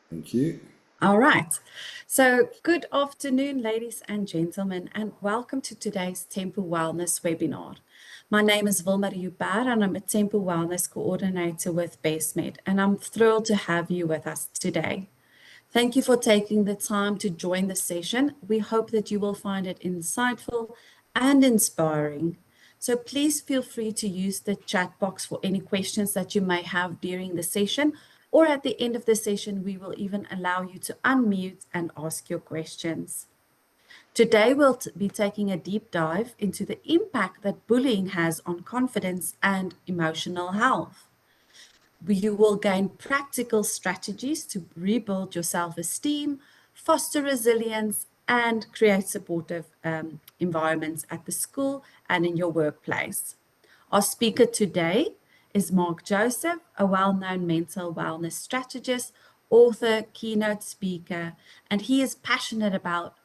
Thank you. All right. So, good afternoon, ladies and gentlemen, and welcome to today's Tempo Wellness webinar. My name is Wilma Hubert, and I'm a Tempo Wellness Coordinator with Bestmed, and I'm thrilled to have you with us today. Thank you for taking the time to join the session. We hope that you will find it insightful and inspiring. So please feel free to use the chat box for any questions that you may have during the session, or at the end of the session, we will even allow you to unmute and ask your questions. Today, we'll be taking a deep dive into the impact that bullying has on confidence and emotional health. You will gain practical strategies to rebuild your self-esteem, foster resilience, and create supportive environments at the school and in your workplace. Our speaker today is Mark Joseph, a well-known mental wellness strategist, author, keynote speaker, and he is passionate about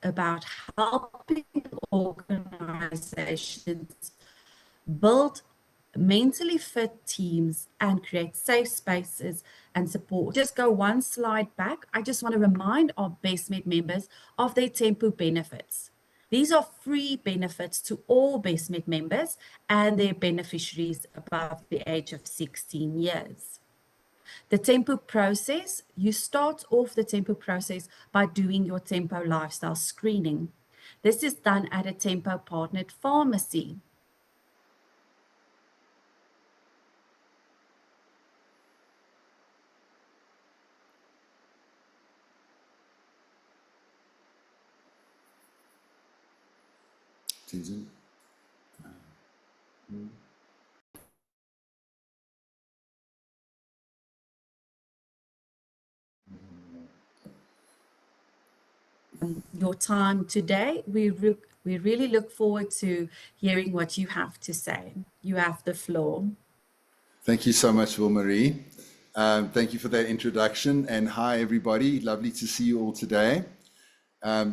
helping organizations build mentally fit teams and create safe spaces and support. Just go one slide back. I just want to remind our Bestmed members of their Tempo benefits. These are free benefits to all Bestmed members and their beneficiaries above the age of 16 years. The Tempo process, you start off the Tempo process by doing your Tempo lifestyle screening. This is done at a Tempo partnered pharmacy. Your time today. We really look forward to hearing what you have to say. You have the floor. Thank you so much, Will-Marie. Thank you for that introduction. And hi, everybody. Lovely to see you all today.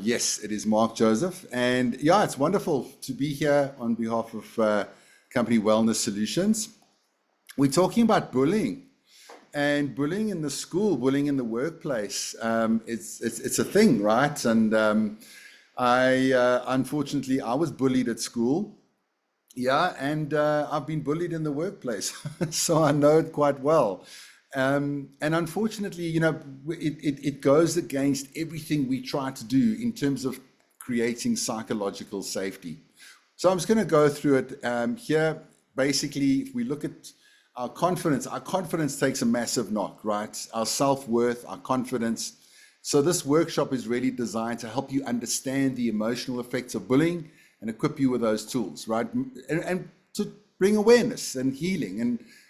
Yes, it is Mark Joseph. And yeah, it's wonderful to be here on behalf of Company Wellness Solutions. We're talking about bullying. And bullying in the school, bullying in the workplace, it's a thing, right? And unfortunately, I was bullied at school. Yeah, and I've been bullied in the workplace, so I know it quite well. And unfortunately, it goes against everything we try to do in terms of creating psychological safety. So I'm just going to go through it here. Basically, if we look at our confidence takes a massive knock, right? Our self-worth, our confidence. So this workshop is really designed to help you understand the emotional effects of bullying and equip you with those tools, right? And to bring awareness and healing,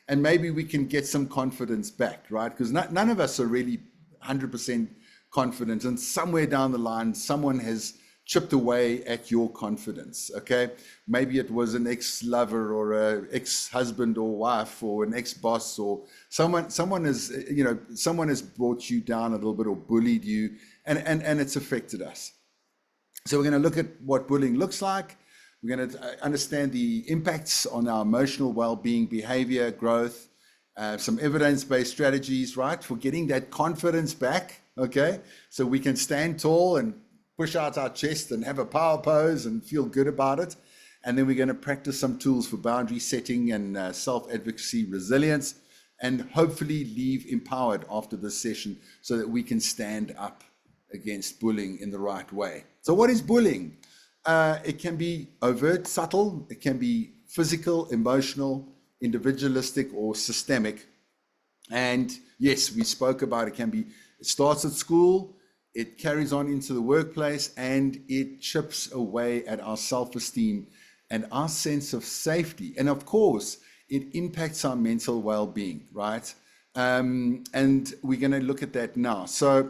and maybe we can get some confidence back, right? Because none of us are really 100% confident, and somewhere down the line, someone has chipped away at your confidence, okay? Maybe it was an ex-lover or an ex-husband or wife or an ex-boss, or someone has brought you down a little bit or bullied you, and it's affected us. So we're going to look at what bullying looks like. We're going to understand the impacts on our emotional well-being, behavior, growth, some evidence-based strategies, right, for getting that confidence back, okay? So we can stand tall and push out our chest and have a power pose and feel good about it. And then we're going to practice some tools for boundary setting and self-advocacy, resilience, and hopefully leave empowered after this session so that we can stand up against bullying in the right way. So what is bullying? It can be overt, subtle. It can be physical, emotional, individualistic, or systemic. And yes, we spoke about it starts at school, it carries on into the workplace, and it chips away at our self-esteem and our sense of safety. And of course, it impacts our mental well-being, right? And we're going to look at that now. So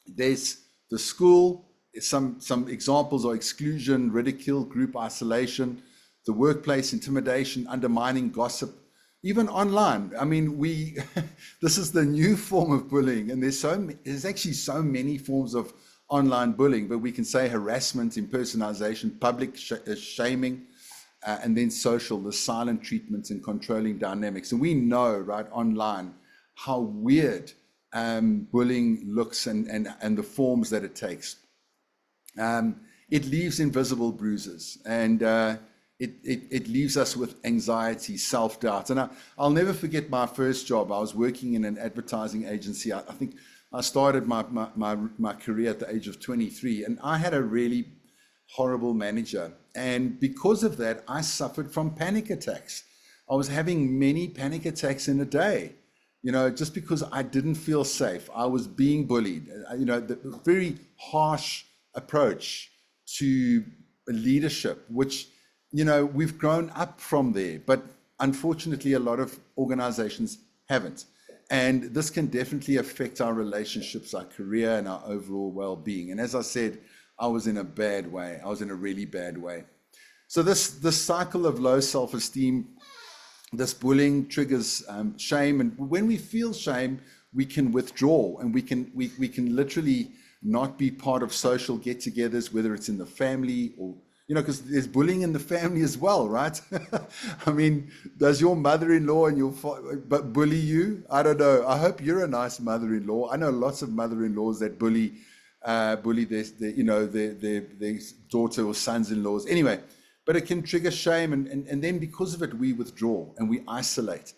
there's the school, some examples are exclusion, ridicule, group isolation, the workplace, intimidation, undermining, gossip, even online. I mean, this is the new form of bullying, and there's actually so many forms of online bullying, but we can say harassment, impersonation, public shaming, and then social, the silent treatments and controlling dynamics. And we know, right, online, how weird bullying looks and the forms that it takes. It leaves invisible bruises, and it leaves us with anxiety, self-doubt. And I'll never forget my first job. I was working in an advertising agency. I think I started my career at the age of 23, and I had a really horrible manager. And because of that, I suffered from panic attacks. I was having many panic attacks in a day, just because I didn't feel safe. I was being bullied, the very harsh approach to leadership, which, we've grown up from there, but unfortunately, a lot of organizations haven't. And this can definitely affect our relationships, our career, and our overall well-being. And as I said, I was in a bad way. I was in a really bad way. So this cycle of low self-esteem, this bullying triggers shame. And when we feel shame, we can withdraw, and we can literally not be part of social get-togethers, whether it's in the family or, because there's bullying in the family as well, right? I mean, does your mother-in-law and your father bully you? I don't know. I hope you're a nice mother-in-law. I know lots of mother-in-laws that bully their daughter or sons-in-laws. Anyway, but it can trigger shame, and then because of it, we withdraw and we isolate.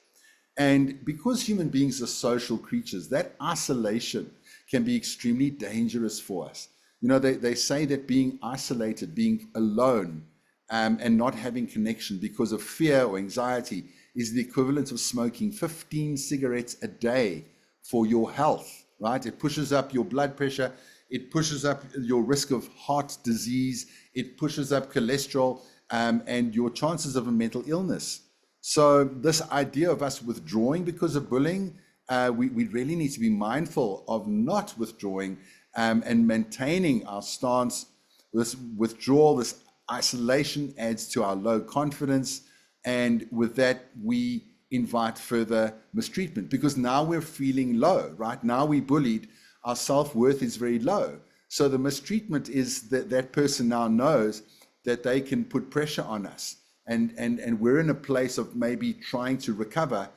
And because human beings are social creatures, that isolation can be extremely dangerous for us. They say that being isolated, being alone, and not having connection because of fear or anxiety is the equivalent of smoking 15 cigarettes a day for your health, right? It pushes up your blood pressure. It pushes up your risk of heart disease. It pushes up cholesterol, and your chances of a mental illness. So this idea of us withdrawing because of bullying, we really need to be mindful of not withdrawing, and maintaining our stance. This withdrawal, this isolation adds to our low confidence. And with that, we invite further mistreatment because now we're feeling low, right? Now we bullied, our self-worth is very low. So the mistreatment is that person now knows that they can put pressure on us. And we're in a place of maybe trying to recover.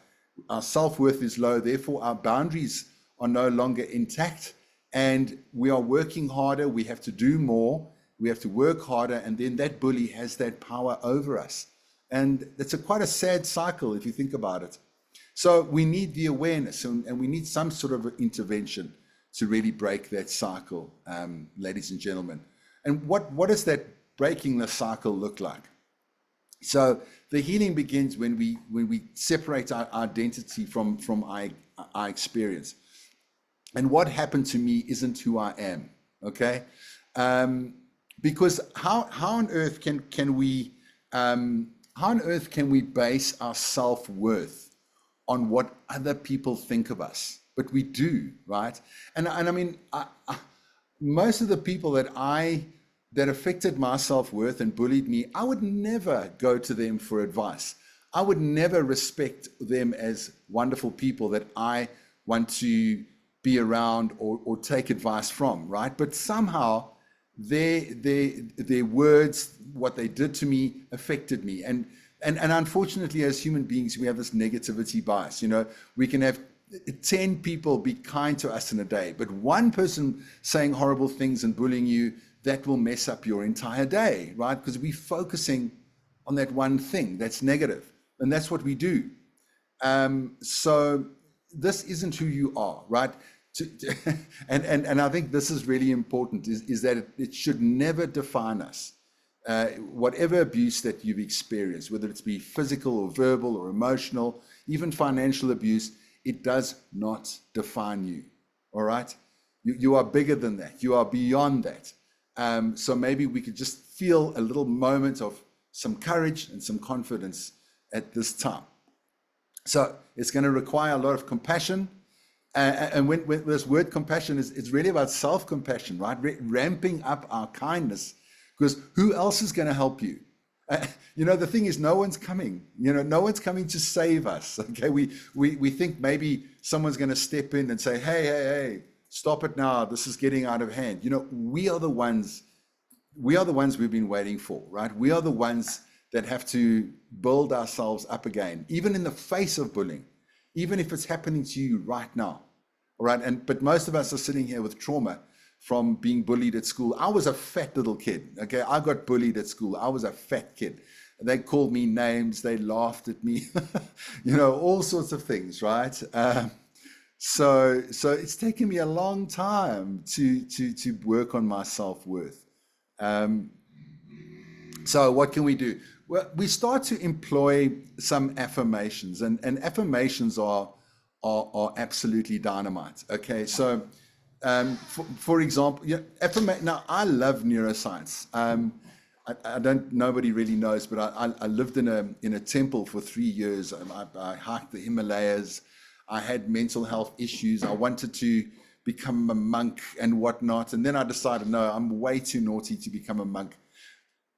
Our self-worth is low, therefore our boundaries are no longer intact. And we are working harder, we have to do more, we have to work harder, and then that bully has that power over us. And it's quite a sad cycle if you think about it. So we need the awareness, and we need some sort of intervention to really break that cycle, ladies and gentlemen. And what does that breaking the cycle look like? So the healing begins when we separate our identity from our experience. And what happened to me isn't who I am, okay? Because how on earth can we base our self-worth on what other people think of us? But we do, right? And I mean, most of the people that affected my self-worth and bullied me, I would never go to them for advice. I would never respect them as wonderful people that I want to be around or take advice from, right? But somehow their words, what they did to me, affected me. And unfortunately, as human beings, we have this negativity bias. We can have 10 people be kind to us in a day, but one person saying horrible things and bullying you, that will mess up your entire day, right? Because we're focusing on that one thing that's negative, and that's what we do. So this isn't who you are, right? And I think this is really important, is that it should never define us. Whatever abuse that you've experienced, whether it's be physical or verbal or emotional, even financial abuse, it does not define you, all right? You are bigger than that. You are beyond that. So maybe we could just feel a little moment of some courage and some confidence at this time. So it's going to require a lot of compassion. And when this word compassion it's really about self-compassion, right? Ramping up our kindness, because who else is going to help you? The thing is, no one's coming. No one's coming to save us. Okay, we think maybe someone's going to step in and say, hey, stop it now. This is getting out of hand. We are the ones we've been waiting for, right? We are the ones that have to build ourselves up again, even in the face of bullying, even if it's happening to you right now. All right. But most of us are sitting here with trauma from being bullied at school. I was a fat little kid. Okay. I got bullied at school. I was a fat kid. They called me names. They laughed at me, all sorts of things. Right. So it's taken me a long time to work on my self-worth. So what can we do? Well, we start to employ some affirmations, and affirmations are absolutely dynamite. Okay, so for example, now I love neuroscience. I don't. Nobody really knows, but I lived in a temple for 3 years. I hiked the Himalayas. I had mental health issues. I wanted to become a monk and whatnot, and then I decided, no, I'm way too naughty to become a monk.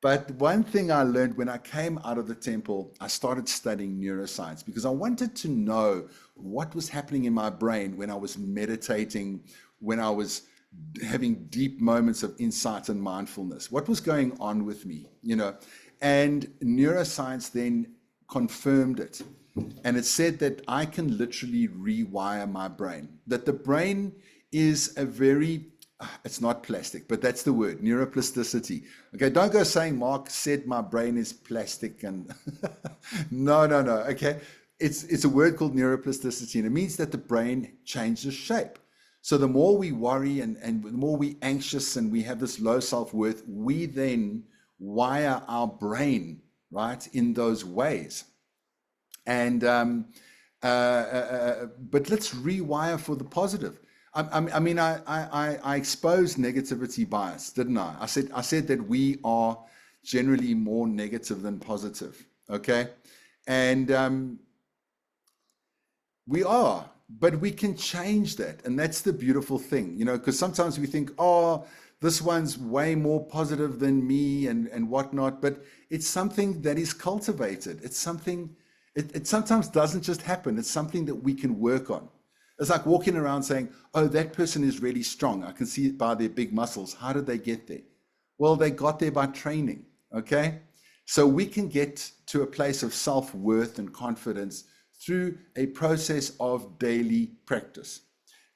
But one thing I learned when I came out of the temple, I started studying neuroscience because I wanted to know what was happening in my brain when I was meditating, when I was having deep moments of insight and mindfulness. What was going on with me, And neuroscience then confirmed it. And it said that I can literally rewire my brain, that the brain is it's not plastic, but that's the word, neuroplasticity. Okay, don't go saying Mark said my brain is plastic and no. Okay, it's a word called neuroplasticity, and it means that the brain changes shape. So the more we worry and the more we anxious and we have this low self-worth, we then wire our brain, right, in those ways. And but let's rewire for the positive. I exposed negativity bias, didn't I? I said that we are generally more negative than positive. Okay, and we are, but we can change that, and that's the beautiful thing, because sometimes we think, oh, this one's way more positive than me and whatnot, but it's something that is cultivated. It's something. It sometimes doesn't just happen. It's something that we can work on. It's like walking around saying, oh, that person is really strong. I can see it by their big muscles. How did they get there? Well, they got there by training, okay? So we can get to a place of self-worth and confidence through a process of daily practice.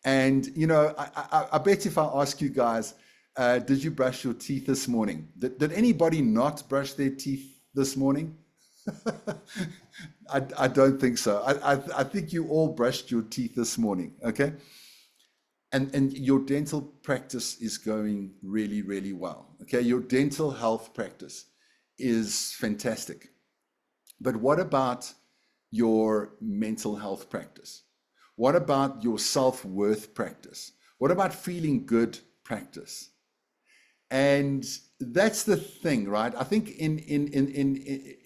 And, I bet if I ask you guys, did you brush your teeth this morning? Did anybody not brush their teeth this morning? I don't think so. I think you all brushed your teeth this morning, okay? And your dental practice is going really, really well, okay? Your dental health practice is fantastic. But what about your mental health practice? What about your self-worth practice? What about feeling good practice? And that's the thing, right? I think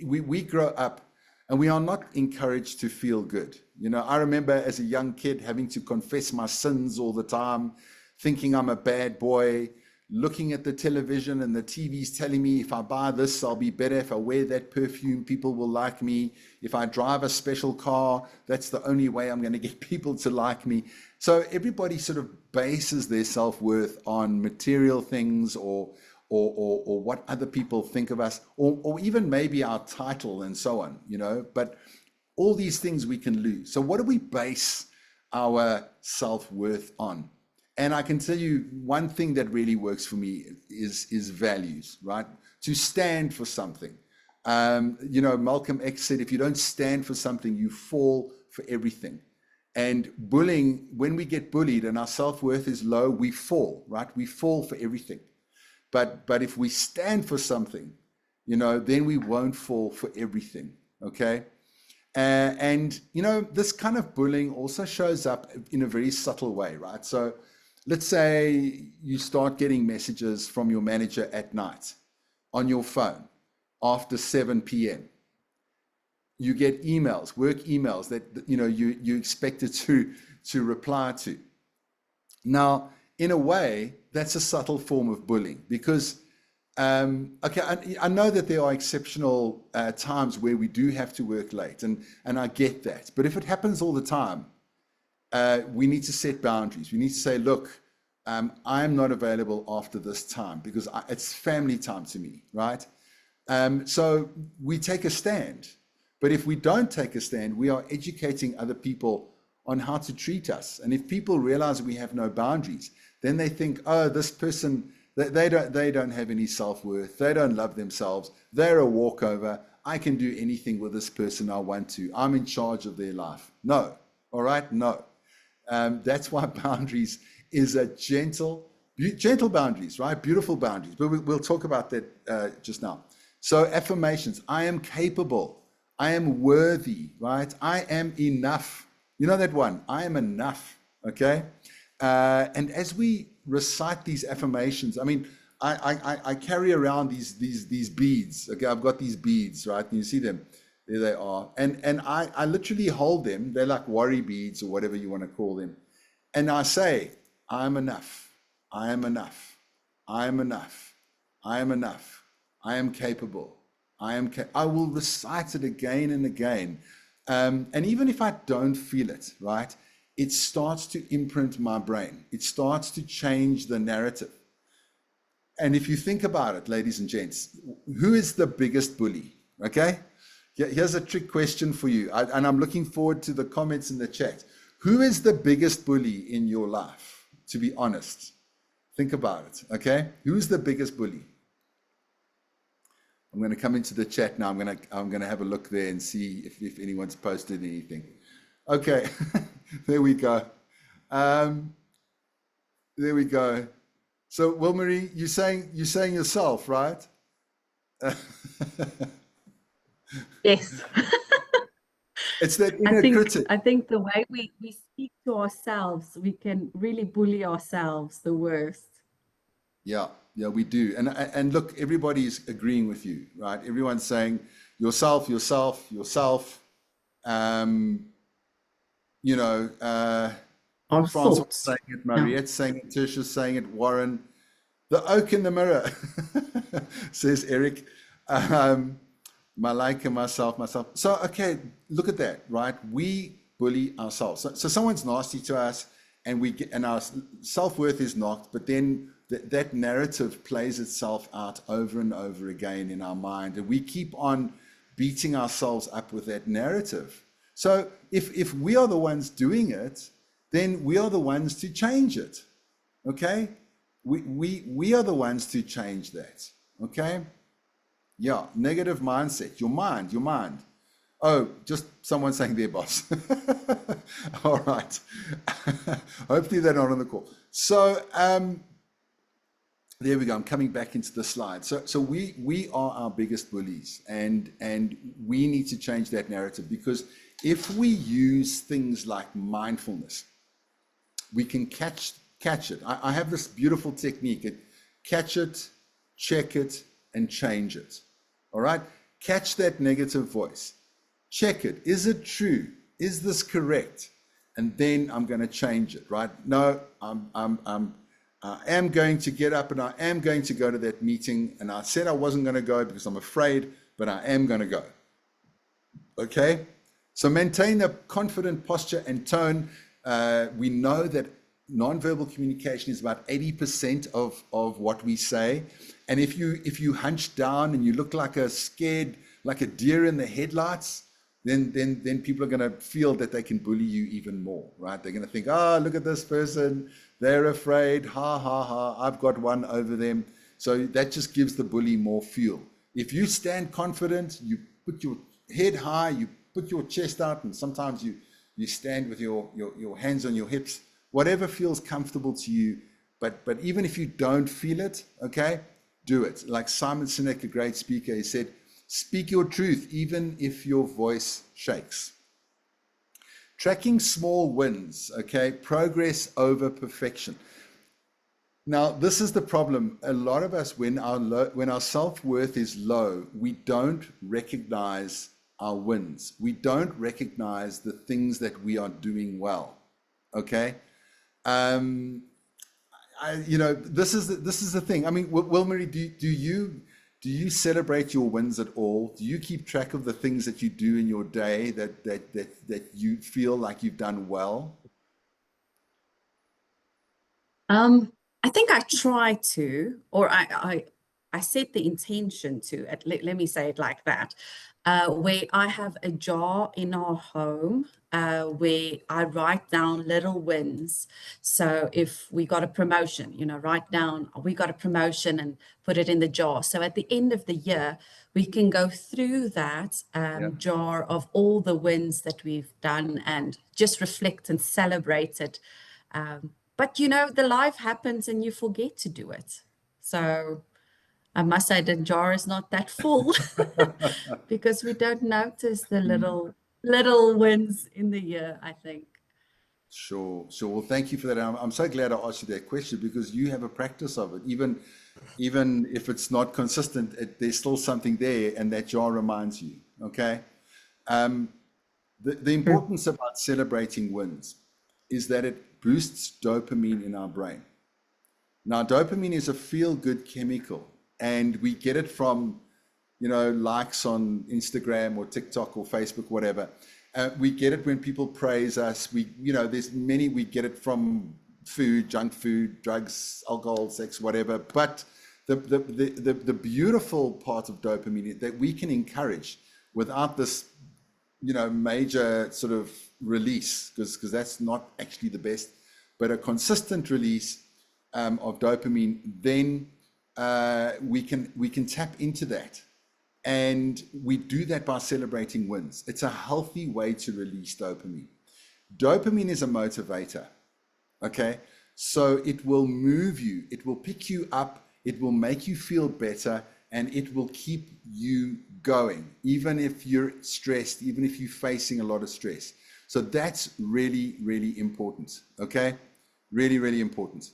we grow up and we are not encouraged to feel good. I remember as a young kid having to confess my sins all the time, thinking I'm a bad boy, looking at the television and the TV's telling me if I buy this, I'll be better. If I wear that perfume, people will like me. If I drive a special car, that's the only way I'm going to get people to like me. So everybody sort of bases their self-worth on material things or what other people think of us, or even maybe our title and so on, but all these things we can lose. So what do we base our self-worth on? And I can tell you one thing that really works for me is values, right? To stand for something. Malcolm X said, if you don't stand for something, you fall for everything. And bullying, when we get bullied and our self-worth is low, we fall, right? We fall for everything. But if we stand for something, then we won't fall for everything, okay? And this kind of bullying also shows up in a very subtle way, right? So let's say you start getting messages from your manager at night on your phone after 7 p.m. You get emails, work emails that you expected to reply to. Now, in a way, that's a subtle form of bullying because, I know that there are exceptional times where we do have to work late, and I get that. But if it happens all the time, we need to set boundaries. We need to say, look, I'm not available after this time because it's family time to me, right? So we take a stand. But if we don't take a stand, we are educating other people on how to treat us. And if people realize we have no boundaries, then they think, oh, this person, they don't have any self-worth. They don't love themselves. They're a walkover. I can do anything with this person I want to. I'm in charge of their life. No. All right? No. That's why boundaries is a gentle boundaries, right? Beautiful boundaries. But we'll talk about that just now. So affirmations. I am capable. I am worthy, right? I am enough. You know that one? I am enough. Okay? And as we recite these affirmations, I mean, I carry around these beads. Okay, I've got these beads, right? And you see them. There they are. And I literally hold them. They're like worry beads or whatever you want to call them. And I say, I am enough. I am enough. I am enough. I am enough. I am capable. I will recite it again and again. And even if I don't feel it, right, it starts to imprint my brain. It starts to change the narrative. And if you think about it, ladies and gents, who is the biggest bully? Okay? Here's a trick question for you. And I'm looking forward to the comments in the chat. Who is the biggest bully in your life? To be honest, think about it. Okay? Who's the biggest bully? I'm going to come into the chat now. I'm going to have a look there and see if anyone's posted anything. Okay, there we go. There we go. So, Wilmarie, you're saying yourself, right? Yes. It's that inner critic. I think the way we speak to ourselves, we can really bully ourselves the worst. Yeah, we do. And look, everybody's agreeing with you, right? Everyone's saying yourself, yourself, yourself. You know, Our Francois thoughts. saying it, Mariette's saying it, Tertia's saying it, Warren. The oak in the mirror, says Eric. Malika, myself. So, okay, look at that, right? We bully ourselves. So someone's nasty to us and our self-worth is knocked, but then that narrative plays itself out over and over again in our mind. And we keep on beating ourselves up with that narrative. So if we are the ones doing it, then we are the ones to change it, okay? We are the ones to change that, okay? Yeah, negative mindset, your mind. Oh, just someone saying their boss. All right. Hopefully they're not on the call. So there we go. I'm coming back into the slide. So we are our biggest bullies, and we need to change that narrative, because if we use things like mindfulness, we can catch it. I have this beautiful technique. Catch it, check it, and change it. All right? Catch that negative voice. Check it. Is it true? Is this correct? And then I'm going to change it, right? No, I am going to get up and I am going to go to that meeting. And I said I wasn't going to go because I'm afraid, but I am going to go. Okay? So maintain a confident posture and tone. We know that nonverbal communication is about 80% of what we say. And if you hunch down and you look like a deer in the headlights, then people are going to feel that they can bully you even more, right? They're going to think, oh, look at this person. They're afraid. Ha, ha, ha. I've got one over them. So that just gives the bully more fuel. If you stand confident, you put your head high, you put your chest out, and sometimes you stand with your hands on your hips, whatever feels comfortable to you. But even if you don't feel it, okay, do it. Like Simon Sinek, a great speaker, he said, speak your truth, even if your voice shakes. Tracking small wins, okay, progress over perfection. Now, this is the problem. A lot of us, when our self-worth is low, we don't recognize our wins. We don't recognize the things that we are doing well, okay? This is the thing. I mean, Wilmarie, do you celebrate your wins at all? Do you keep track of the things that you do in your day that you feel like you've done well? I think I try to, or I I set the intention to it. Let me say it like that. Where I have a jar in our home where I write down little wins. So if we got a promotion, write down we got a promotion and put it in the jar. So at the end of the year, we can go through that jar of all the wins that we've done and just reflect and celebrate it. But the life happens and you forget to do it. So I must say the jar is not that full because we don't notice the little wins in the year, I think. Sure, sure. Well, thank you for that. I'm so glad I asked you that question because you have a practice of it. Even if it's not consistent, there's still something there, and that jar reminds you. Okay. The importance about celebrating wins is that it boosts dopamine in our brain. Now, dopamine is a feel-good chemical, and we get it from, likes on Instagram or TikTok or Facebook, whatever. We get it when people praise us. We get it from food, junk food, drugs, alcohol, sex, whatever. But the beautiful part of dopamine is that we can encourage without this, major sort of release, because that's not actually the best, but a consistent release of dopamine, then we can tap into that. And we do that by celebrating wins. It's a healthy way to release dopamine. Dopamine is a motivator, okay? So it will move you, it will pick you up, it will make you feel better, and it will keep you going, even if you're stressed, even if you're facing a lot of stress. So that's really, really important, okay? Really, really important.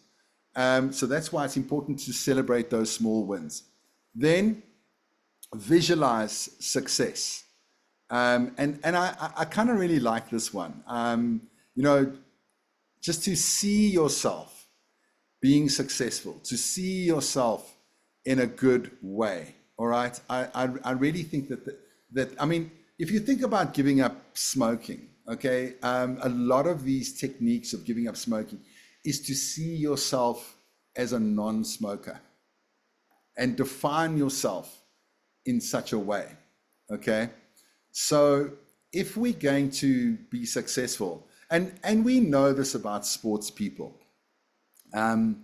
So that's why it's important to celebrate those small wins. Then visualize success. And I kind of really like this one. Just to see yourself being successful, to see yourself in a good way. All right. I really think that if you think about giving up smoking, okay, a lot of these techniques of giving up smoking is to see yourself as a non-smoker and define yourself in such a way, okay? So if we're going to be successful, and we know this about sports people, a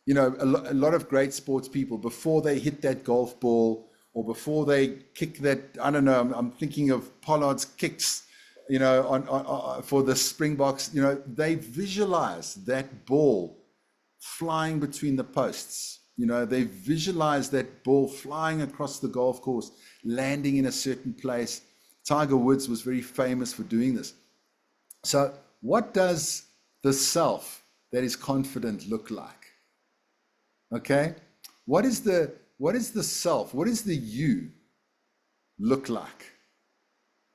lot of great sports people, before they hit that golf ball or before they kick that, I don't know, I'm thinking of Pollard's kicks, for the Springboks, they visualize that ball flying between the posts. They visualize that ball flying across the golf course, landing in a certain place. Tiger Woods was very famous for doing this. So what does the self that is confident look like? Okay? What is the self? What is the you look like?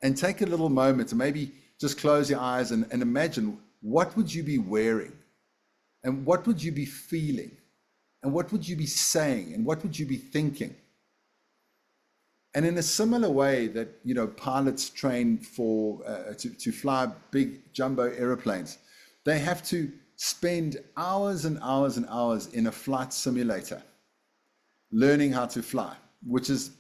And take a little moment to maybe just close your eyes and imagine, what would you be wearing? And what would you be feeling? And what would you be saying? And what would you be thinking? And in a similar way that, pilots train for to fly big jumbo airplanes, they have to spend hours and hours and hours in a flight simulator learning how to fly, which is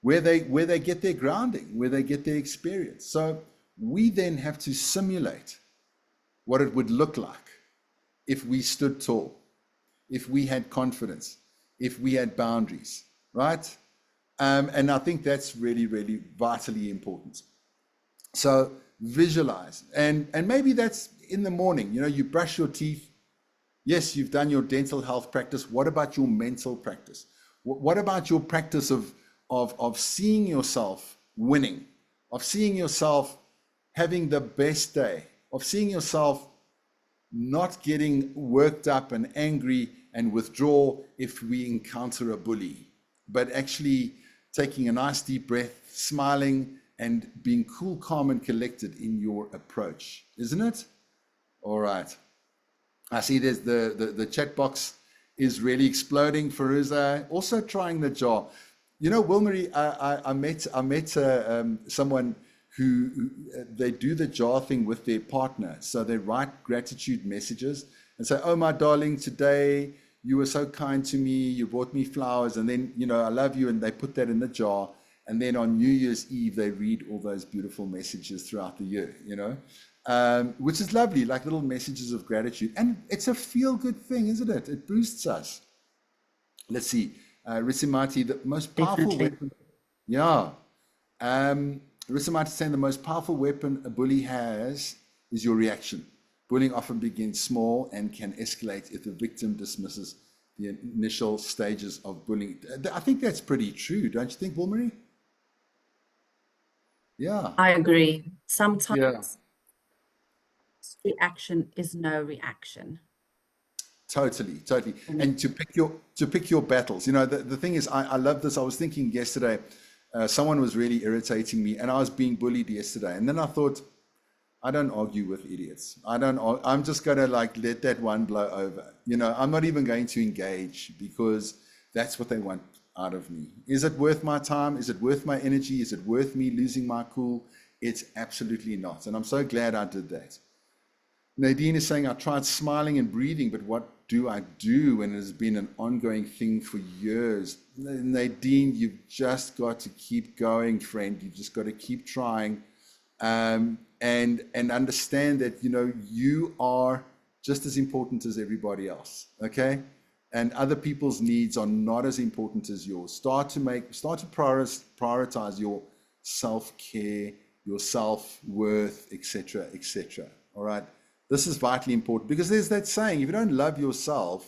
where they get their grounding, where they get their experience. So we then have to simulate what it would look like if we stood tall, if we had confidence, if we had boundaries, right? And I think that's really, really vitally important. So visualize, and maybe that's in the morning, you brush your teeth. Yes, you've done your dental health practice. What about your mental practice? What about your practice of seeing yourself winning, of seeing yourself having the best day, of seeing yourself not getting worked up and angry and withdraw if we encounter a bully, but actually taking a nice deep breath, smiling, and being cool, calm, and collected in your approach, isn't it? All right. I see there's the chat box is really exploding. Faruza also trying the jar. Wilmarie, I met someone who they do the jar thing with their partner. So they write gratitude messages and say, "Oh, my darling, today, you were so kind to me, you brought me flowers, and then, I love you, and they put that in the jar. And then on New Year's Eve, they read all those beautiful messages throughout the year, which is lovely, like little messages of gratitude. And it's a feel-good thing, isn't it? It boosts us. Let's see. Risimati, the most powerful Definitely. weapon. Yeah. Risimati saying the most powerful weapon a bully has is your reaction. Bullying often begins small and can escalate if the victim dismisses the initial stages of bullying. I think that's pretty true, don't you think, Wilmarie? Yeah. I agree. Yeah. Sometimes reaction is no reaction. Totally, totally. And to pick your battles. The thing is, I love this. I was thinking yesterday, someone was really irritating me, and I was being bullied yesterday. And then I thought, I don't argue with idiots. I'm just gonna like let that one blow over. I'm not even going to engage because that's what they want out of me. Is it worth my time? Is it worth my energy? Is it worth me losing my cool? It's absolutely not. And I'm so glad I did that. Nadine is saying, I tried smiling and breathing, but what do I do when it has been an ongoing thing for years? Nadine, you've just got to keep going, friend. You've just got to keep trying, and understand that, you are just as important as everybody else, okay? And other people's needs are not as important as yours. Start to prioritize your self-care, your self-worth, etc., etc. All right? This is vitally important because there's that saying, if you don't love yourself,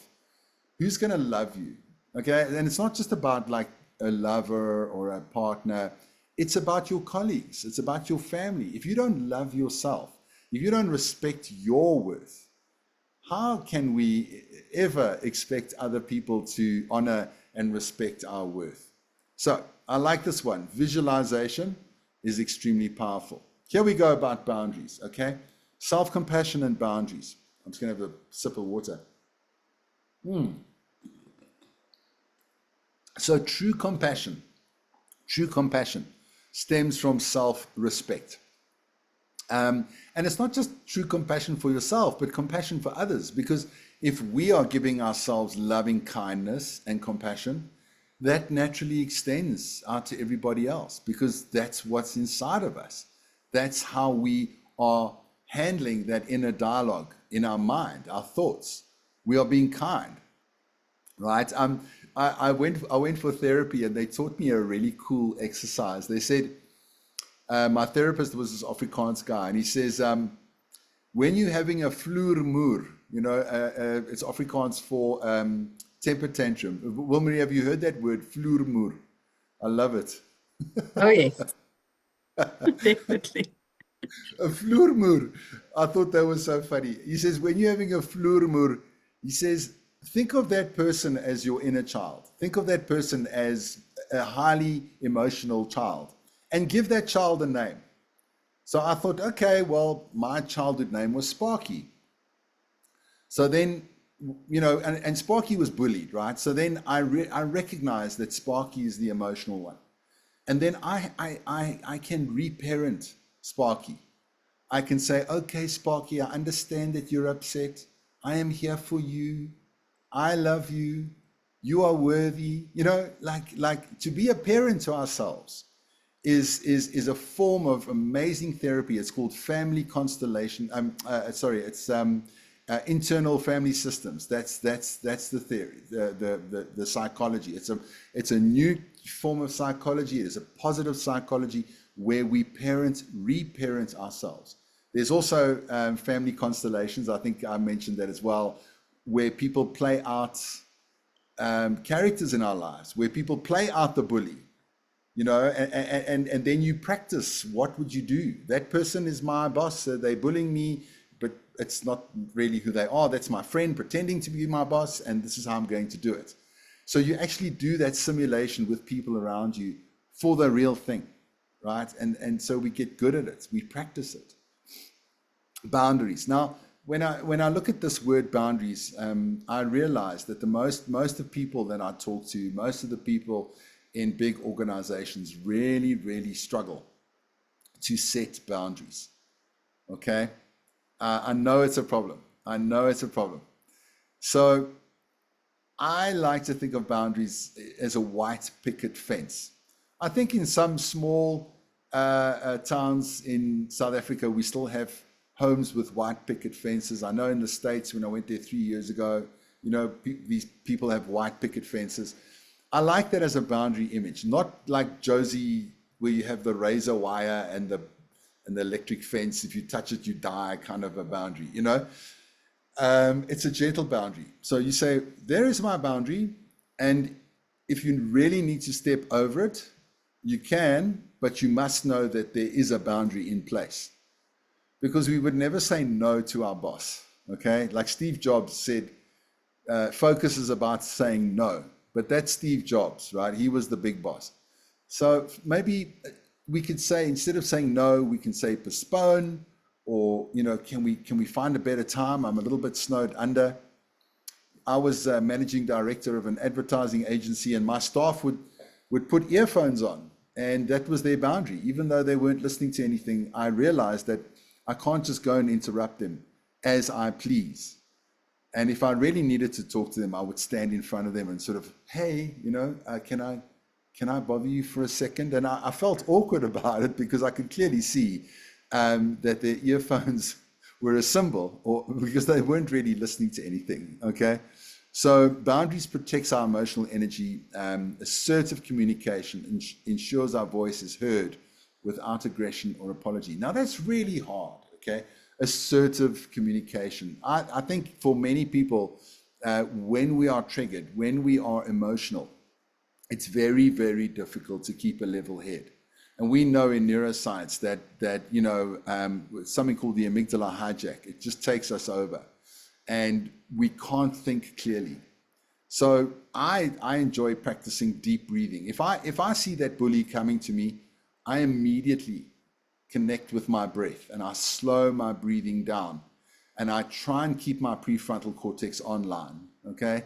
who's going to love you? Okay. And it's not just about like a lover or a partner. It's about your colleagues. It's about your family. If you don't love yourself, if you don't respect your worth, how can we ever expect other people to honor and respect our worth? So I like this one. Visualization is extremely powerful. Here we go about boundaries. Okay. Self-compassion and boundaries. I'm just going to have a sip of water. So true compassion stems from self-respect. And it's not just true compassion for yourself, but compassion for others. Because if we are giving ourselves loving kindness and compassion, that naturally extends out to everybody else because that's what's inside of us. That's how we are handling that inner dialogue in our mind, our thoughts. We are being kind, right? I went for therapy and they taught me a really cool exercise. They said, my therapist was this Afrikaans guy, and he says, when you're having a vloermoer, it's Afrikaans for temper tantrum. Wilmarie, have you heard that word, vloermoer? I love it. Oh, yes, definitely. A vloermoer. I thought that was so funny. He says, when you're having a vloermoer, he says, think of that person as your inner child. Think of that person as a highly emotional child and give that child a name. So I thought, okay, well, my childhood name was Sparky. So then, and Sparky was bullied, right? So then I recognized that Sparky is the emotional one. And then I can reparent Sparky. I can say, okay, Sparky, I understand that you're upset. I am here for you. I love you. You are worthy. Like to be a parent to ourselves is a form of amazing therapy. It's called family constellation. It's internal family systems. That's the theory, the psychology. It's a new form of psychology. It is a positive psychology where we reparent ourselves. There's also family constellations. I think I mentioned that as well, where people play out characters in our lives, where people play out the bully, and then you practice. What would you do? That person is my boss. They're bullying me, but it's not really who they are. That's my friend pretending to be my boss, and this is how I'm going to do it. So you actually do that simulation with people around you for the real thing, right? And so we get good at it. We practice it. Boundaries. Now, when I look at this word boundaries, I realize that the most of people that I talk to, most of the people in big organizations really, really struggle to set boundaries. Okay? I know it's a problem. So I like to think of boundaries as a white picket fence. I think in some small towns in South Africa, we still have homes with white picket fences. I know in the States, when I went there 3 years ago, these people have white picket fences. I like that as a boundary image, not like Josie, where you have the razor wire and the electric fence. If you touch it, you die, kind of a boundary. It's a gentle boundary. So you say, there is my boundary, and if you really need to step over it, you can, but you must know that there is a boundary in place. Because we would never say no to our boss, okay? Like Steve Jobs said, focus is about saying no. But that's Steve Jobs, right? He was the big boss. So maybe we could say, instead of saying no, we can say postpone, or, can we find a better time? I'm a little bit snowed under. I was managing director of an advertising agency, and my staff would put earphones on, and that was their boundary. Even though they weren't listening to anything, I realized that I can't just go and interrupt them as I please. And if I really needed to talk to them, I would stand in front of them and sort of, hey, can I bother you for a second? And I felt awkward about it because I could clearly see that their earphones were a symbol, or because they weren't really listening to anything, okay? So boundaries protects our emotional energy. Assertive communication ensures our voice is heard without aggression or apology. Now that's really hard, okay? Assertive communication. I think for many people, when we are triggered, when we are emotional, it's very, very difficult to keep a level head. And we know in neuroscience that something called the amygdala hijack, it just takes us over, and we can't think clearly. So I enjoy practicing deep breathing. If I see that bully coming to me, I immediately connect with my breath, and I slow my breathing down, and I try and keep my prefrontal cortex online, okay?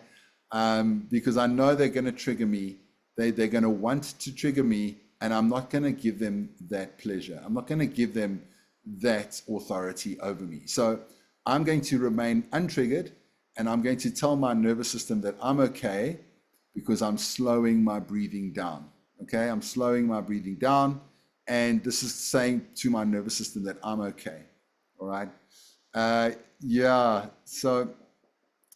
Because I know they're going to trigger me. They're going to want to trigger me, and I'm not going to give them that pleasure. I'm not going to give them that authority over me. So I'm going to remain untriggered, and I'm going to tell my nervous system that I'm okay because I'm slowing my breathing down, okay? I'm slowing my breathing down. And this is saying to my nervous system that I'm okay, all right? So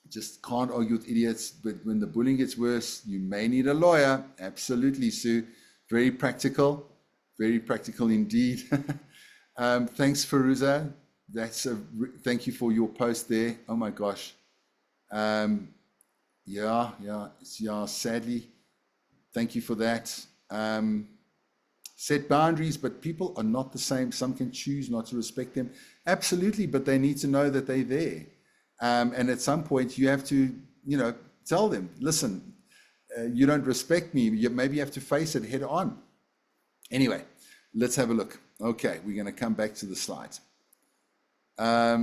just can't argue with idiots, but when the bullying gets worse, you may need a lawyer. Absolutely, Sue. Very practical indeed. Thanks, Faruza. Thank you for your post there. Oh my gosh. Sadly, thank you for that. Set boundaries, but people are not the same. Some can choose not to respect them. Absolutely, but they need to know that they're there. And at some point, you have to, tell them, listen, you don't respect me. Maybe you have to face it head on. Anyway, let's have a look. Okay, we're going to come back to the slides. I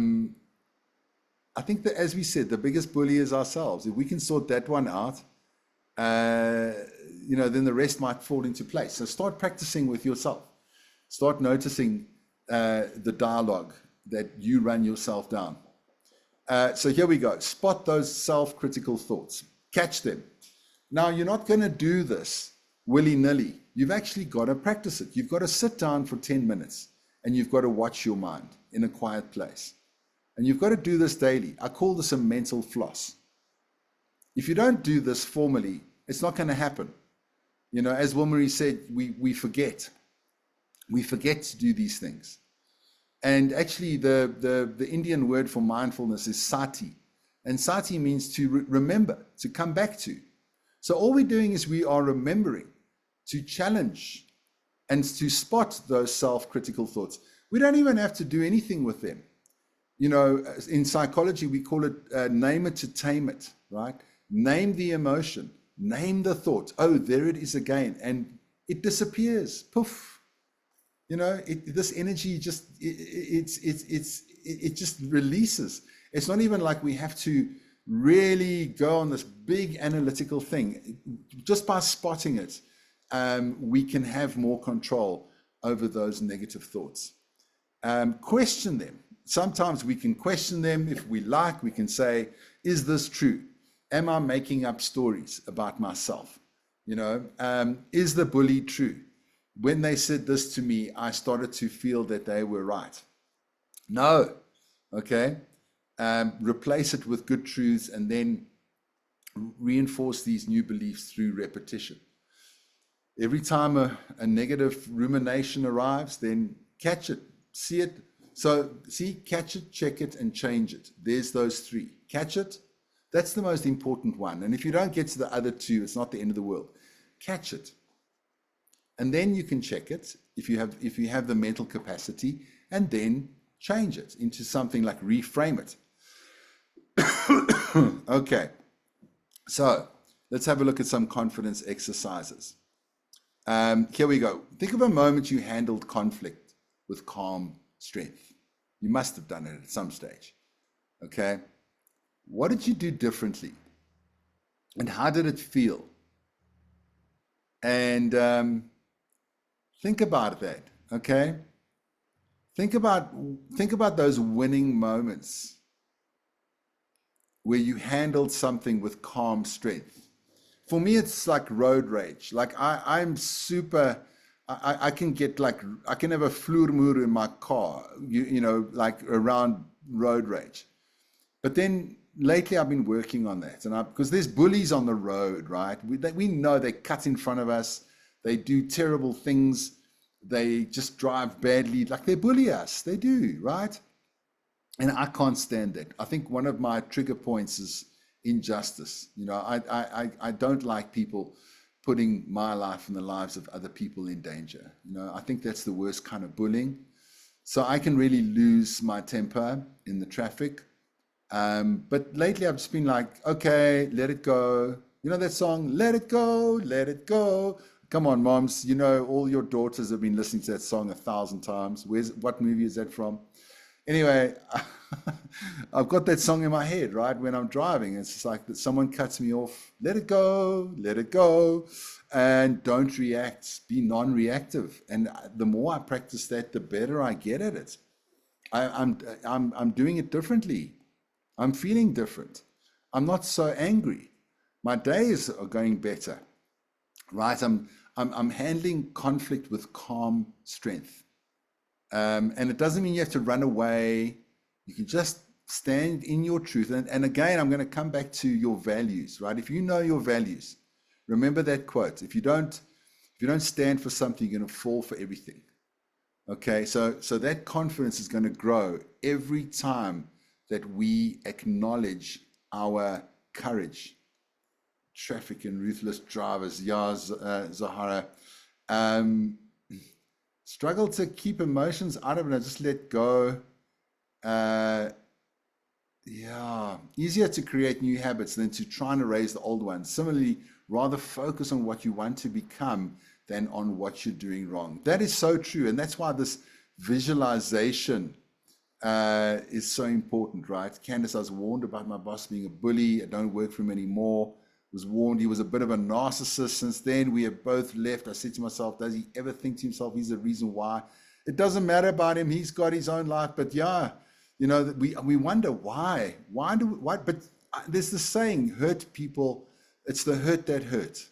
think that, as we said, the biggest bully is ourselves. If we can sort that one out, then the rest might fall into place. So start practicing with yourself. Start noticing the dialogue that you run yourself down. So here we go. Spot those self-critical thoughts. Catch them. Now, you're not going to do this willy-nilly. You've actually got to practice it. You've got to sit down for 10 minutes and you've got to watch your mind in a quiet place. And you've got to do this daily. I call this a mental floss. If you don't do this formally, it's not going to happen. As Wilmarie said, we forget. We forget to do these things. And actually, the Indian word for mindfulness is sati. And sati means to remember, to come back to. So all we're doing is we are remembering to challenge and to spot those self-critical thoughts. We don't even have to do anything with them. In psychology, we call it name it to tame it, right? Name the emotion, name the thought. Oh, there it is again. And it disappears. Poof. This energy just, it just releases. It's not even like we have to really go on this big analytical thing. Just by spotting it, we can have more control over those negative thoughts. Question them. Sometimes we can question them if we like. We can say, is this true? am I making up stories about myself? Is the bully true? When they said this to me, I started to feel that they were right. No. Okay. Replace it with good truths and then reinforce these new beliefs through repetition. Every time a negative rumination arrives, then catch it, see it. So see, catch it, check it, and change it. There's those three. Catch it. That's the most important one. And if you don't get to the other two, it's not the end of the world. Catch it. And then you can check it if you have the mental capacity, and then change it into something like reframe it. Okay. So let's have a look at some confidence exercises. Here we go. Think of a moment you handled conflict with calm strength. You must have done it at some stage. Okay. What did you do differently? And how did it feel? And think about that. Okay. Think about those winning moments where you handled something with calm strength. For me, it's like road rage. Like I'm super, I can get like, I can have a vloermoer in my car, like around road rage. But then lately I've been working on that. And because there's bullies on the road, right? We know they cut in front of us. They do terrible things. They just drive badly. Like they bully us. They do, right? And I can't stand that. I think one of my trigger points is injustice. I don't like people putting my life and the lives of other people in danger. I think that's the worst kind of bullying. So I can really lose my temper in the traffic. But lately I've just been like, okay, let it go. You know that song, Let It Go, Let It Go. Come on, moms. All your daughters have been listening to that song 1,000 times. What movie is that from? Anyway, I've got that song in my head, right? When I'm driving, it's just like that someone cuts me off. Let it go, and don't react. Be non-reactive. And the more I practice that, the better I get at it. I'm doing it differently. I'm feeling different. I'm not so angry. My days are going better, right? I'm handling conflict with calm strength. And it doesn't mean you have to run away. You can just stand in your truth. And again, I'm going to come back to your values, right? If you know your values, remember that quote. If you don't stand for something, you're going to fall for everything. Okay, so that confidence is going to grow every time that we acknowledge our courage. Traffic and ruthless drivers, Zahara. Struggle to keep emotions out of it and just let go. Easier to create new habits than to try and erase the old ones. Similarly, rather focus on what you want to become than on what you're doing wrong. That is so true. And that's why this visualization is so important, right? Candace, I was warned about my boss being a bully. I don't work for him anymore. Was warned he was a bit of a narcissist. Since then, we have both left. I said to myself, does he ever think to himself he's the reason why? It doesn't matter about him. He's got his own life. But yeah, we wonder why. Why? But there's this saying, hurt people, it's the hurt that hurt.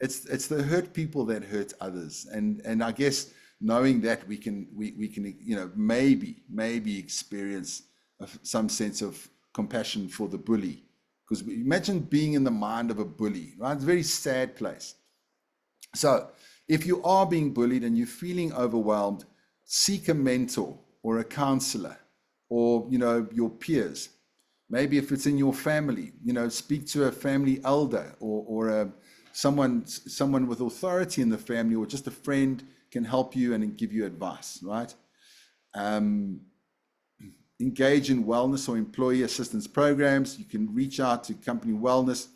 It's the hurt people that hurt others. And I guess knowing that we can maybe experience some sense of compassion for the bully. Because imagine being in the mind of a bully, right? It's a very sad place. So if you are being bullied and you're feeling overwhelmed, seek a mentor or a counselor or, your peers. Maybe if it's in your family, speak to a family elder or someone with authority in the family, or just a friend can help you and give you advice, right? Engage in wellness or employee assistance programs. You can reach out to company wellness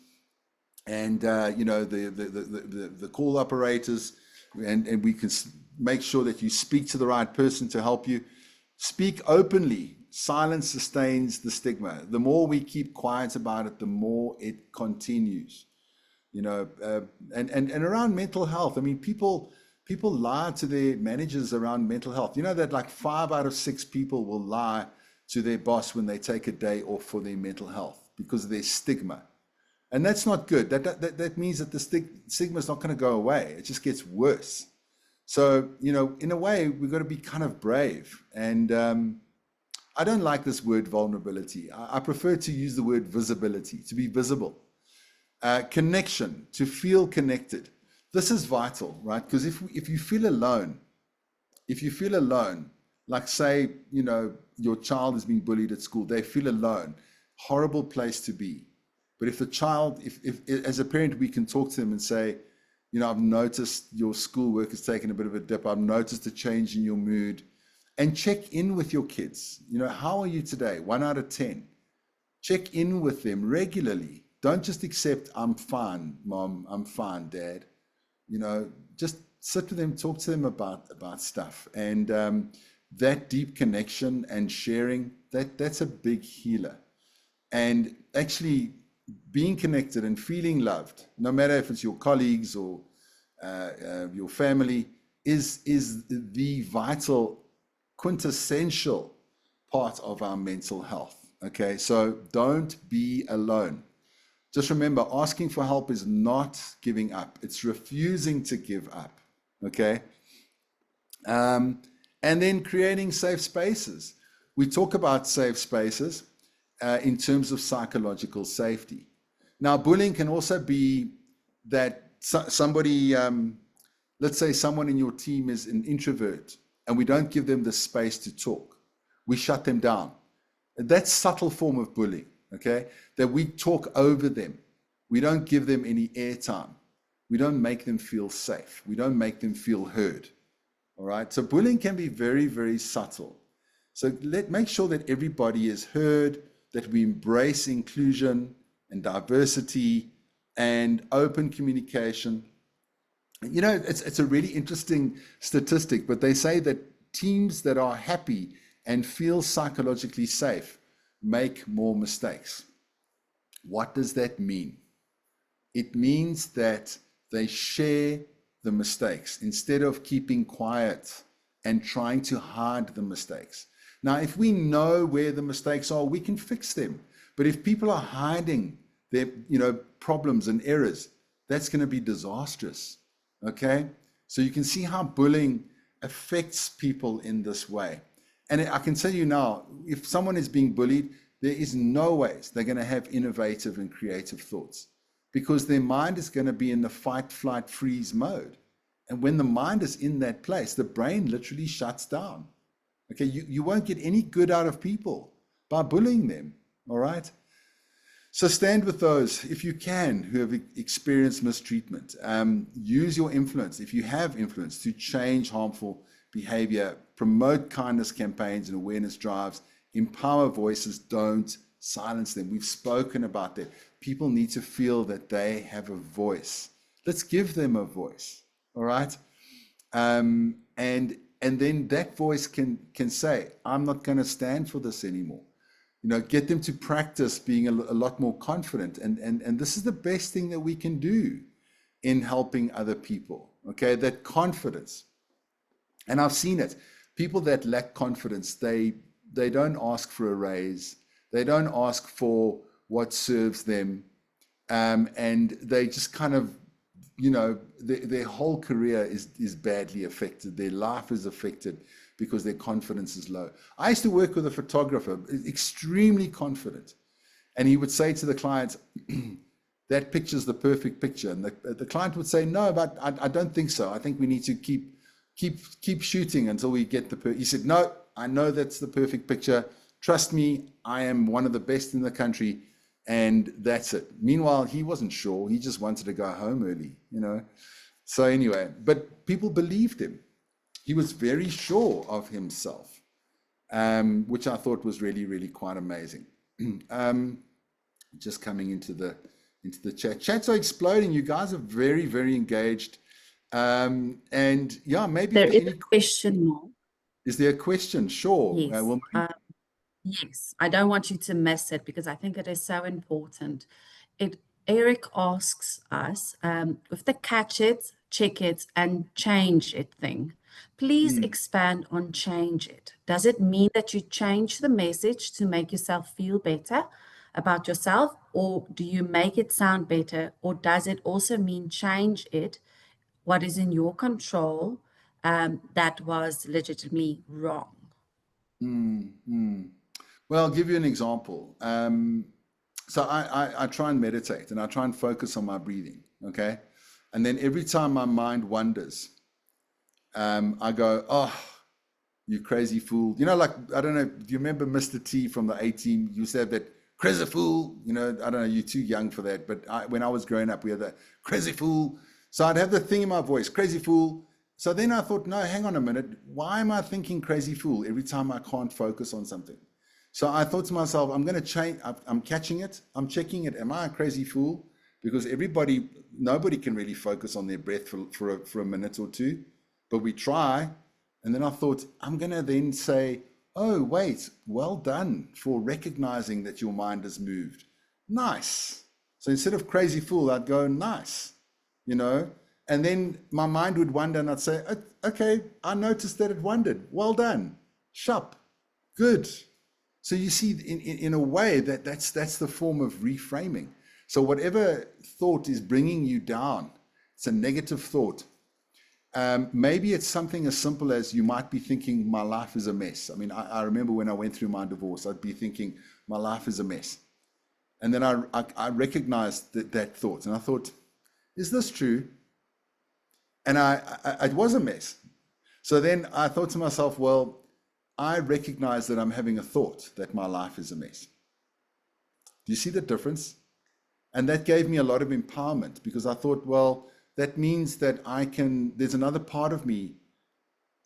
and the call operators, and we can make sure that you speak to the right person to help you. Speak openly. Silence sustains the stigma. The more we keep quiet about it, the more it continues. And around mental health, I mean, people lie to their managers around mental health. You know that like 5 out of 6 people will lie to their boss when they take a day off for their mental health because of their stigma, And that's not good. That means that the stigma is not going to go away. It just gets worse. So, in a way, we've got to be kind of brave. And I don't like this word vulnerability. I prefer to use the word visibility, to be visible. Connection, to feel connected. This is vital, right? Because if you feel alone, like say, your child is being bullied at school, they feel alone, horrible place to be. But if the child, if as a parent, we can talk to them and say, I've noticed your schoolwork has taken a bit of a dip. I've noticed a change in your mood. And check in with your kids. How are you today? 1 out of 10. Check in with them regularly. Don't just accept, I'm fine, Mom, I'm fine, Dad. Just sit with them, talk to them about stuff. And that deep connection and sharing, that's a big healer. And actually being connected and feeling loved, no matter if it's your colleagues or your family, is the vital, quintessential part of our mental health. Okay, so don't be alone. Just remember, asking for help is not giving up. It's refusing to give up. Okay, and then creating safe spaces. We talk about safe spaces in terms of psychological safety. Now, bullying can also be that somebody, let's say someone in your team is an introvert and we don't give them the space to talk. We shut them down. That's a subtle form of bullying, okay? That we talk over them. We don't give them any airtime. We don't make them feel safe. We don't make them feel heard, all right? So bullying can be very, very subtle. So make sure that everybody is heard, that we embrace inclusion and diversity and open communication. It's a really interesting statistic, but they say that teams that are happy and feel psychologically safe make more mistakes. What does that mean? It means that they share the mistakes instead of keeping quiet and trying to hide the mistakes. Now, if we know where the mistakes are, we can fix them. But if people are hiding their, problems and errors, that's going to be disastrous. Okay? So you can see how bullying affects people in this way. And I can tell you now, if someone is being bullied, there is no ways they're going to have innovative and creative thoughts because their mind is going to be in the fight, flight, freeze mode. And when the mind is in that place, the brain literally shuts down. Okay, you won't get any good out of people by bullying them, all right? So stand with those, if you can, who have experienced mistreatment. Use your influence, if you have influence, to change harmful behavior, promote kindness campaigns and awareness drives, empower voices, don't silence them. We've spoken about that. People need to feel that they have a voice. Let's give them a voice, all right? And then that voice can say, I'm not going to stand for this anymore. Get them to practice being a lot more confident. And this is the best thing that we can do in helping other people, okay? That confidence. And I've seen it. People that lack confidence, they don't ask for a raise. They don't ask for what serves them. And they just kind of, their whole career is badly affected. Their life is affected because their confidence is low. I used to work with a photographer, extremely confident. And he would say to the client, that picture's the perfect picture. And the client would say, no, but I don't think so. I think we need to keep shooting until we get he said, no, I know that's the perfect picture. Trust me, I am one of the best in the country. And that's it. Meanwhile, he wasn't sure. He just wanted to go home early, So anyway, but people believed him. He was very sure of himself, which I thought was really, really quite amazing. Just coming into the chat. Chats are exploding. You guys are very, very engaged. And yeah, maybe There is a question more. Is there a question? Sure. Yes. Yes, I don't want you to miss it because I think it is so important. Eric asks us with the catch it, check it, and change it thing. Please expand on change it. Does it mean that you change the message to make yourself feel better? about yourself, or do you make it sound better, or does it also mean change it, what is in your control, that was legitimately wrong? Well, I'll give you an example. So I try and meditate and I try and focus on my breathing, okay? And then every time my mind wanders, I go, oh, you crazy fool. You know, like, I don't know, do you remember Mr. T from the A-Team? You said that, crazy fool. You know, I don't know, you're too young for that. But when I was growing up, we had the crazy fool. So I'd have the thing in my voice, crazy fool. So then I thought, no, hang on a minute. Why am I thinking crazy fool every time I can't focus on something? So I thought to myself, I'm going to change. I'm catching it. I'm checking it. Am I a crazy fool? Because nobody can really focus on their breath for a minute or two, but we try. And then I thought, I'm going to then say, oh, wait, well done for recognizing that your mind has moved. Nice. So instead of crazy fool, I'd go, nice, you know, and then my mind would wander and I'd say, okay, I noticed that it wandered. Well done. Shup. Good. So you see, in a way, that's the form of reframing. So whatever thought is bringing you down, it's a negative thought. Maybe it's something as simple as you might be thinking, my life is a mess. I mean, I remember when I went through my divorce, I'd be thinking, my life is a mess. And then I recognized that thought. And I thought, is this true? And it was a mess. So then I thought to myself, well, I recognize that I'm having a thought that my life is a mess. Do you see the difference? And that gave me a lot of empowerment, because I thought, well, that means that there's another part of me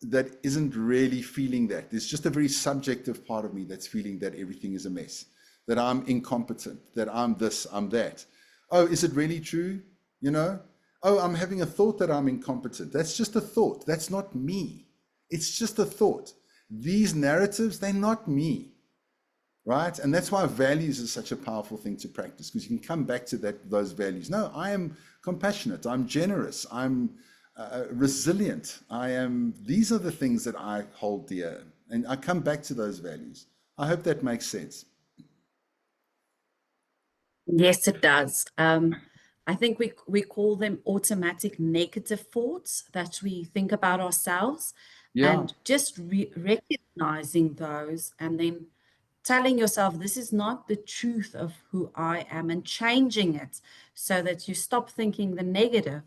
that isn't really feeling that. There's just a very subjective part of me that's feeling that everything is a mess, that I'm incompetent, that I'm this, I'm that. Oh, is it really true? You know? Oh, I'm having a thought that I'm incompetent. That's just a thought. That's not me. It's just a thought. These narratives, they're not me. Right? And that's why values is such a powerful thing to practice, because you can come back to those values. No, I am compassionate. I'm generous. I'm resilient. These are the things that I hold dear. And I come back to those values. I hope that makes sense. Yes, it does. I think we call them automatic negative thoughts that we think about ourselves, Yeah. and just recognizing those and then telling yourself this is not the truth of who I am, and changing it so that you stop thinking the negative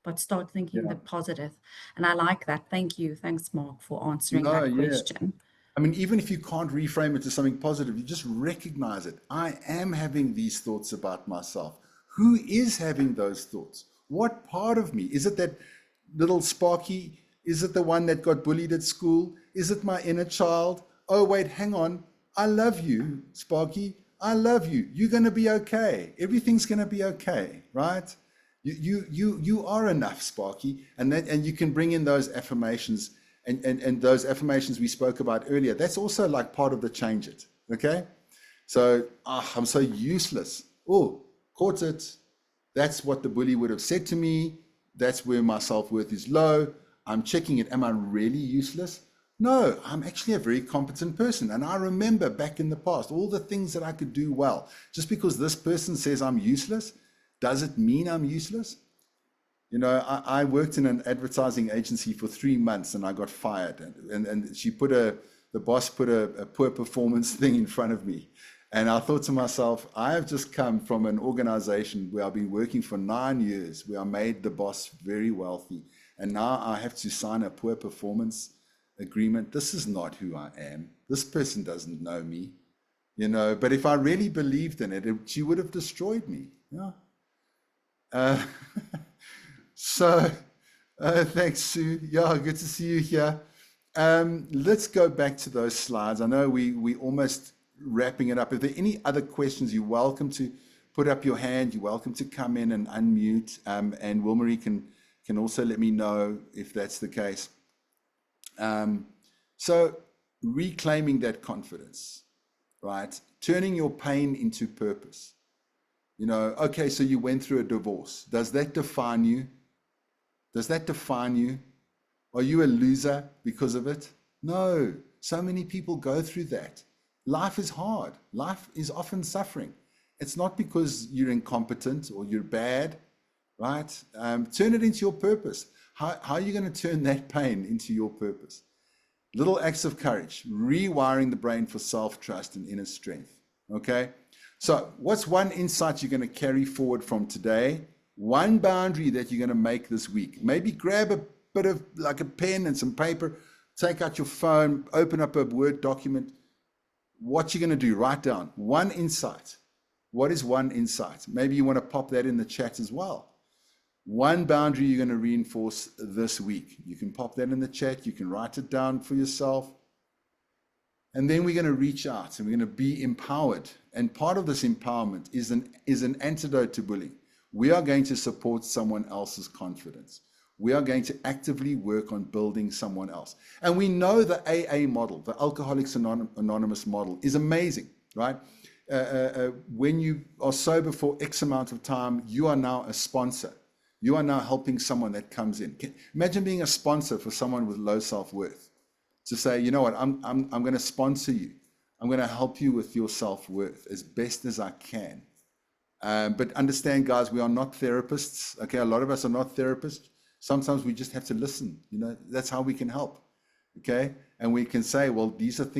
but start thinking Yeah. the positive. And I like that. Thank you. Thanks, Mark, for answering No, that yeah. question. I mean, even if you can't reframe it to something positive, you just recognize it. I am having these thoughts about myself. Who is having those thoughts? What part of me? Is it that little Sparky? Is it the one that got bullied at school? Is it my inner child? Oh, wait, hang on. I love you, Sparky. I love you. You're going to be okay. Everything's going to be okay, right? You are enough, Sparky. And you can bring in those affirmations. And those affirmations we spoke about earlier, that's also like part of the change it, okay? So, I'm so useless. Oh, caught it. That's what the bully would have said to me. That's where my self-worth is low. I'm checking it. Am I really useless? No, I'm actually a very competent person. And I remember back in the past, all the things that I could do well. Just because this person says I'm useless, does it mean I'm useless? You know, I worked in an advertising agency for 3 months and I got fired. And the boss put a poor performance thing in front of me. And I thought to myself, I have just come from an organization where I've been working for 9 years, where I made the boss very wealthy. And now I have to sign a poor performance agreement. This is not who I am. This person doesn't know me, you know, but if I really believed in it, she would have destroyed me. Yeah. So, thanks, Sue. Yeah, good to see you here. Let's go back to those slides. I know we almost wrapping it up. If there are any other questions, you're welcome to put up your hand. You're welcome to come in and unmute. And Wilmarie can also let me know if that's the case. So reclaiming that confidence, right? Turning your pain into purpose. You know, okay, so you went through a divorce. Does that define you? Does that define you? Are you a loser because of it? No. So many people go through that. Life is hard. Life is often suffering. It's not because you're incompetent or you're bad, right? Turn it into your purpose. How are you going to turn that pain into your purpose? Little acts of courage, rewiring the brain for self-trust and inner strength. Okay? So, what's one insight you're going to carry forward from today? One boundary that you're going to make this week. Maybe grab a bit of like a pen and some paper, take out your phone, open up a Word document. What you're going to do, write down one insight. What is one insight? Maybe you want to pop that in the chat as well. One boundary you're going to reinforce this week. You can pop that in the chat. You can write it down for yourself. And then we're going to reach out and we're going to be empowered. And part of this empowerment is an antidote to bullying. We are going to support someone else's confidence. We are going to actively work on building someone else. And we know the AA model, the Alcoholics Anonymous model, is amazing, right? When you are sober for X amount of time, you are now a sponsor. You are now helping someone that comes in. Imagine being a sponsor for someone with low self-worth. To say, you know what, I'm going to sponsor you. I'm going to help you with your self-worth as best as I can. But understand, guys, we are not therapists. Okay, a lot of us are not therapists. Sometimes we just have to listen. You know, that's how we can help. Okay, and we can say, well, these are things